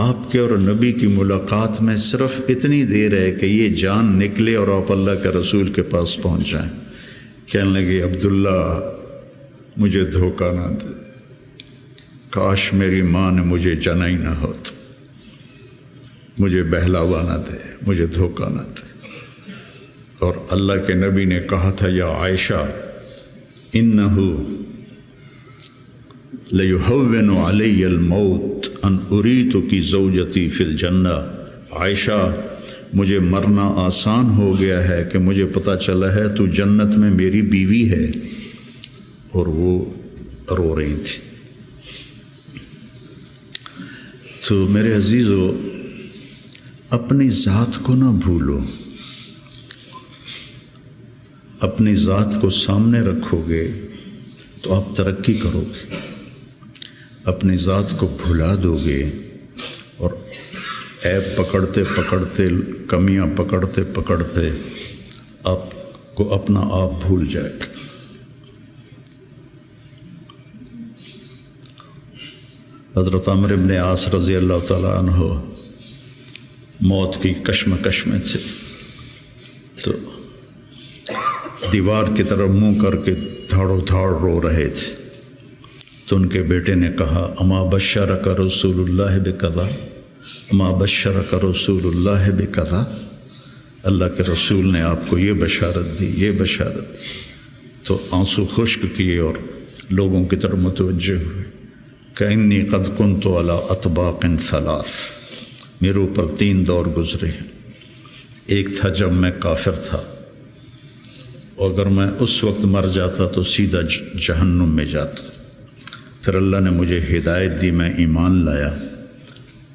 آپ کے اور نبی کی ملاقات میں صرف اتنی دیر ہے کہ یہ جان نکلے اور آپ اللہ کے رسول کے پاس پہنچ جائیں۔ کہنے لگے عبداللہ مجھے دھوکہ نہ دے، کاش میری ماں نے مجھے جنا ہی نہ ہوتا، مجھے بہلاوا نہ دے، مجھے دھوکہ نہ دے۔ اور اللہ کے نبی نے کہا تھا یا عائشہ انہو لیہون علی الموت ان اریتکی زوجتی فی الجنہ، عائشہ مجھے مرنا آسان ہو گیا ہے کہ مجھے پتہ چلا ہے تو جنت میں میری بیوی ہے۔ اور وہ رو رہی تھی۔ تو میرے عزیزو اپنی ذات کو نہ بھولو، اپنی ذات کو سامنے رکھو گے تو آپ ترقی کرو گے، اپنی ذات کو بھلا دو گے اور عیب پکڑتے پکڑتے، کمیاں پکڑتے پکڑتے آپ کو اپنا آپ بھول جائے گا۔ حضرت عمرو بن عاص رضی اللہ تعالیٰ عنہ موت کی کشمکش میں تھے، تو دیوار کی طرف منہ کر کے دھاڑو دھاڑ رو رہے تھے، تو ان کے بیٹے نے کہا اما بشرک رسول اللہ بکذا، اما بشرک رسول اللہ بکذا، اللہ کے رسول نے آپ کو یہ بشارت دی، یہ بشارت دی، تو آنسو خشک کیے اور لوگوں کی طرف متوجہ ہوئے کہ انی قد کنت علی اطباق ثلاث، میرے اوپر 3 دور گزرے ہیں۔ ایک تھا جب میں کافر تھا، اور اگر میں اس وقت مر جاتا تو سیدھا جہنم میں جاتا۔ پھر اللہ نے مجھے ہدایت دی، میں ایمان لایا،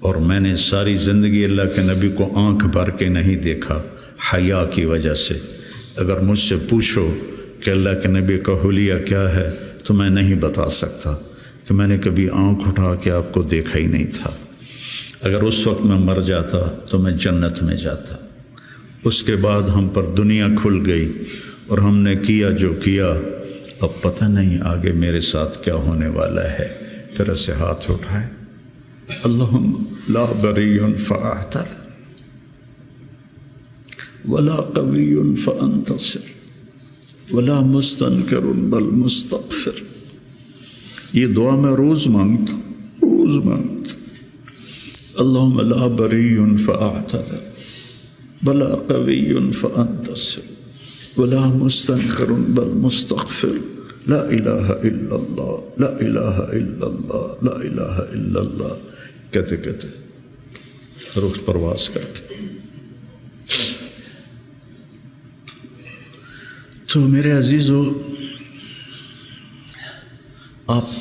اور میں نے ساری زندگی اللہ کے نبی کو آنکھ بھر کے نہیں دیکھا حیا کی وجہ سے۔ اگر مجھ سے پوچھو کہ اللہ کے نبی کا حلیہ کیا ہے تو میں نہیں بتا سکتا کہ میں نے کبھی آنکھ اٹھا کے آپ کو دیکھا ہی نہیں تھا۔ اگر اس وقت میں مر جاتا تو میں جنت میں جاتا۔ اس کے بعد ہم پر دنیا کھل گئی اور ہم نے کیا جو کیا، اب پتہ نہیں آگے میرے ساتھ کیا ہونے والا ہے۔ پھر اسے ہاتھ اٹھائے، اللہم لا بری فاعتذر ولا قوی فانتصر ولا مستنکر بل مستغفر۔ یہ دعا میں روز مانگتا ہوں۔ اللہم لا بری فاعتذر ولا قوی فانتصر ولا مستنکر بل مستغفر، لا الہ الا اللہ، لا الہ الا اللہ، لا الہ الا اللہ کہتے کہتے روح پرواز کر کے۔ تو میرے عزیزو،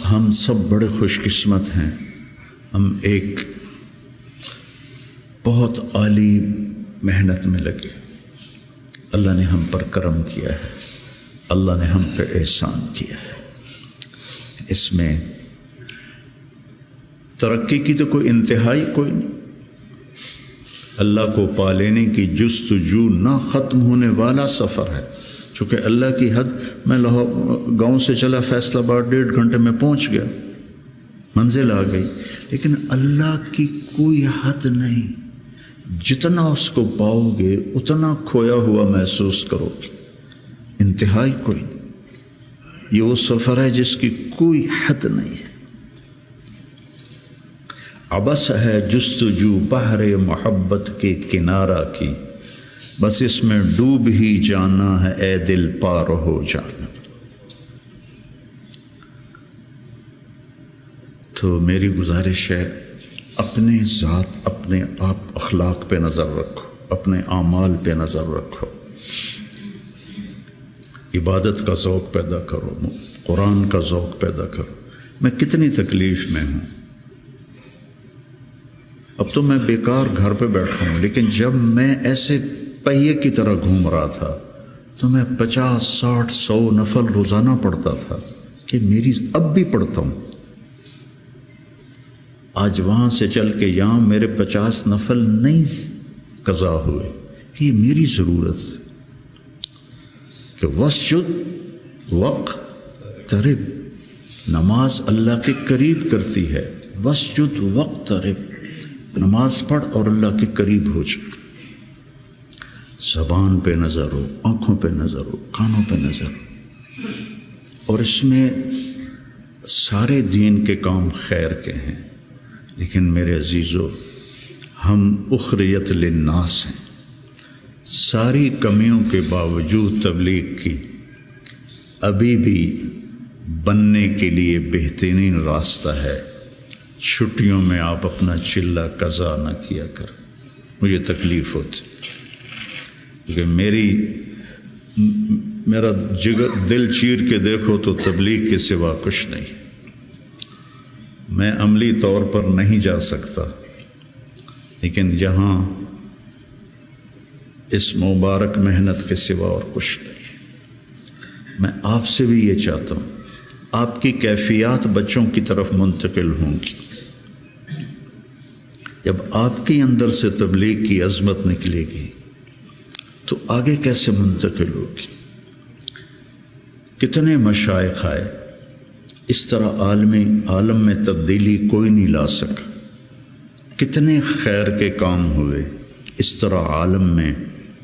ہم سب بڑے خوش قسمت ہیں، ہم ایک بہت عالی محنت میں لگے۔ اللہ نے ہم پر کرم کیا ہے، اللہ نے ہم پہ احسان کیا ہے۔ اس میں ترقی کی تو کوئی انتہائی کوئی نہیں۔ اللہ کو پا لینے کی جستجو نہ ختم ہونے والا سفر ہے۔ چونکہ اللہ کی حد، میں گاؤں سے چلا فیصل آباد 1.5 گھنٹے میں پہنچ گیا، منزل آ گئی، لیکن اللہ کی کوئی حد نہیں۔ جتنا اس کو پاؤ گے اتنا کھویا ہوا محسوس کرو گے، انتہائی کوئی نہیں۔ یہ وہ سفر ہے جس کی کوئی حد نہیں ہے۔ عبث ہے جستجو بحر محبت کے کنارہ کی، بس اس میں ڈوب ہی جانا ہے اے دل پار ہو جانا۔ تو میری گزارش ہے، اپنے ذات، اپنے آپ اخلاق پہ نظر رکھو، اپنے اعمال پہ نظر رکھو، عبادت کا ذوق پیدا کرو، قرآن کا ذوق پیدا کرو۔ میں کتنی تکلیف میں ہوں، اب تو میں بیکار گھر پہ بیٹھا ہوں، لیکن جب میں ایسے پہیے کی طرح گھوم رہا تھا تو میں 50 60 100 نفل روزانہ پڑھتا تھا، کہ میری اب بھی پڑھتا ہوں۔ آج وہاں سے چل کے یہاں میرے 50 نفل نہیں قضا ہوئے، کہ یہ میری ضرورت ہے کہ وسجد وقترب، نماز اللہ کے قریب کرتی ہے۔ وسجد وقترب، نماز پڑھ اور اللہ کے قریب ہو جائے۔ زبان پہ نظر ہو، آنکھوں پہ نظر ہو، کانوں پہ نظر ہو، اور اس میں سارے دین کے کام خیر کے ہیں، لیکن میرے عزیزو، ہم اخریت للناس ہیں۔ ساری کمیوں کے باوجود تبلیغ کی، ابھی بھی بننے کے لیے بہترین راستہ ہے۔ چھٹیوں میں آپ اپنا چلہ قضا نہ کیا کر، مجھے تکلیف ہوتی، کیونکہ میرا جگر دل چیر کے دیکھو تو تبلیغ کے سوا کچھ نہیں۔ میں عملی طور پر نہیں جا سکتا، لیکن یہاں اس مبارک محنت کے سوا اور کچھ نہیں۔ میں آپ سے بھی یہ چاہتا ہوں، آپ کی کیفیات بچوں کی طرف منتقل ہوں گی۔ جب آپ کے اندر سے تبلیغ کی عظمت نکلے گی تو آگے کیسے منتقل ہوگی؟ کتنے مشائخ آئے، اس طرح عالم میں تبدیلی کوئی نہیں لا سکا۔ کتنے خیر کے کام ہوئے، اس طرح عالم میں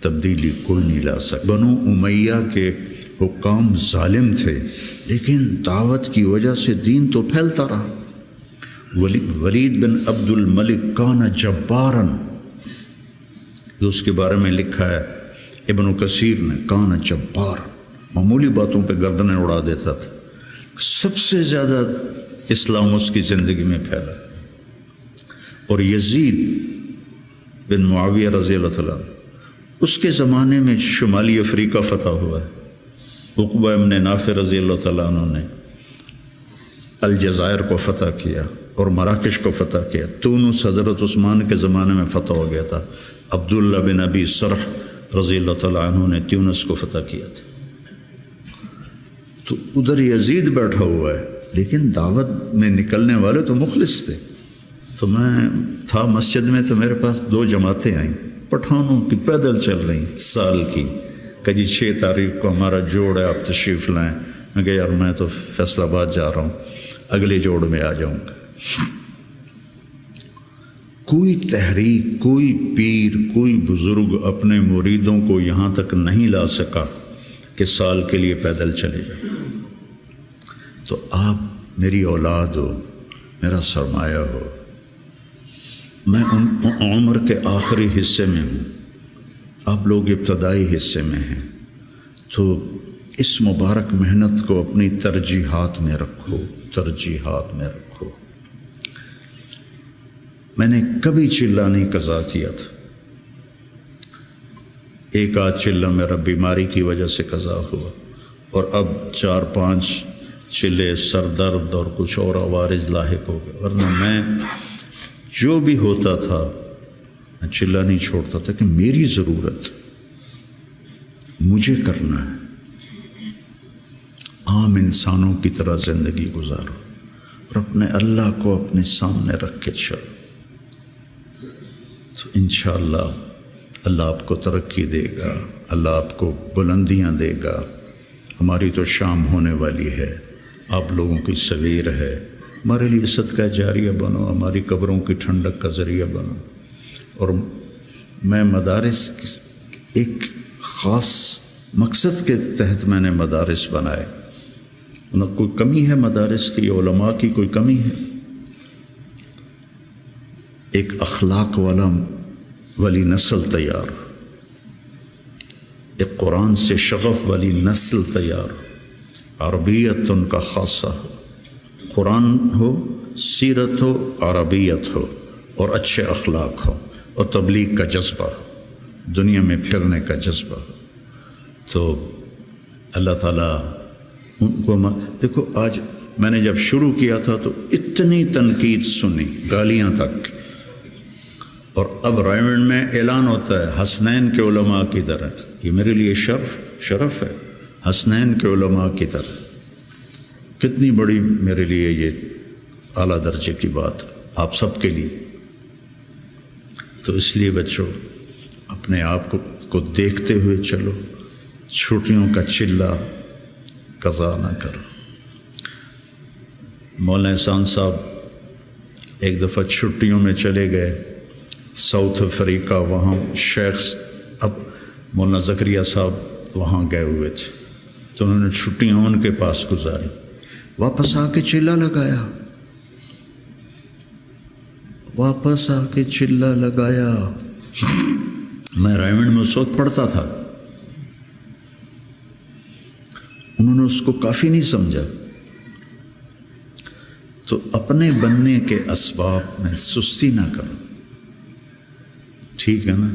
تبدیلی کوئی نہیں لا سکا۔ بنو امیہ کے حکام ظالم تھے، لیکن دعوت کی وجہ سے دین تو پھیلتا رہا۔ ولید بن عبد الملک کان جباراً، جو اس کے بارے میں لکھا ہے ابن کثیر نے کان جبار، معمولی باتوں پہ گردنیں اڑا دیتا تھا، سب سے زیادہ اسلام اس کی زندگی میں پھیلا۔ اور یزید بن معاویہ رضی اللہ تعالیٰ، اس کے زمانے میں شمالی افریقہ فتح ہوا ہے۔ عقبہ ابن نافع رضی اللہ تعالیٰ عنہ نے الجزائر کو فتح کیا اور مراکش کو فتح کیا۔ تونس حضرت عثمان کے زمانے میں فتح ہو گیا تھا۔ عبداللہ بن ابی سرح رضی اللہ تعالیٰ عنہ نے تونس کو فتح کیا تھا۔ تو ادھر یزید بیٹھا ہوا ہے، لیکن دعوت میں نکلنے والے تو مخلص تھے۔ تو میں تھا مسجد میں، تو میرے پاس 2 جماعتیں آئیں پٹھانوں کی، پیدل چل رہی سال کی، کہ جی 6 تاریخ کو ہمارا جوڑ ہے، آپ تشریف لائیں۔ میں کہا یار میں تو فیصل آباد جا رہا ہوں، اگلے جوڑ میں آ جاؤں گا۔ کوئی تحریک، کوئی پیر، کوئی بزرگ اپنے مریدوں کو یہاں تک نہیں لا سکا کہ سال کے لیے پیدل چلے جائیں۔ تو آپ میری اولاد ہو، میرا سرمایہ ہو، میں ان عمر کے آخری حصے میں ہوں، آپ لوگ ابتدائی حصے میں ہیں، تو اس مبارک محنت کو اپنی ترجیحات میں رکھو، ترجیحات میں رکھو۔ میں نے کبھی چلہ نہیں قضا کیا تھا، ایک آدھ چلہ میرا بیماری کی وجہ سے قضا ہوا، اور اب 4-5 چلے سر درد اور کچھ اور عوارض لاحق ہو گئے، ورنہ میں جو بھی ہوتا تھا میں چلہ نہیں چھوڑتا تھا کہ میری ضرورت مجھے کرنا ہے۔ عام انسانوں کی طرح زندگی گزارو اور اپنے اللہ کو اپنے سامنے رکھ کے چلو، تو انشاءاللہ اللہ آپ کو ترقی دے گا، اللہ آپ کو بلندیاں دے گا۔ ہماری تو شام ہونے والی ہے، آپ لوگوں کی صغیر ہے، ہمارے لیے صدقہ جاریہ بنو، ہماری قبروں کی ٹھنڈک کا ذریعہ بنو۔ اور میں مدارس ایک خاص مقصد کے تحت میں نے مدارس بنائے، نہ کوئی کمی ہے مدارس کی، علماء کی کوئی کمی ہے؟ ایک اخلاق والی نسل تیار، ایک قرآن سے شغف والی نسل تیار، عربیت ان کا خاصہ ہو، قرآن ہو، سیرت ہو، عربیت ہو، اور اچھے اخلاق ہو، اور تبلیغ کا جذبہ ہو، دنیا میں پھرنے کا جذبہ ہو۔ تو اللہ تعالیٰ ان کو دیکھو، آج میں نے جب شروع کیا تھا تو اتنی تنقید سنی، گالیاں تک، اور اب رائمنڈ میں اعلان ہوتا ہے حسنین کے علماء کی طرح۔ یہ میرے لیے شرف ہے، حسنین کے علماء کی طرح، کتنی بڑی میرے لیے یہ اعلیٰ درجے کی بات آپ سب کے لیے۔ تو اس لیے بچوں اپنے آپ کو دیکھتے ہوئے چلو، چھٹیوں کا چلہ قضا نہ کرو۔ مولانا احسان صاحب ایک دفعہ چھٹیوں میں چلے گئے ساؤتھ افریقہ، وہاں شیخ اب مولانا زکریا صاحب وہاں گئے ہوئے تھے، تو انہوں نے چھٹیاں ان کے پاس گزاری، واپس آ کے چلہ لگایا، واپس آ کے چلہ لگایا۔ میں رائمنڈ میں اس وقت پڑھتا تھا، انہوں نے اس کو کافی نہیں سمجھا۔ تو اپنے بننے کے اسباب میں سستی نہ کرو، ٹھیک ہے نا؟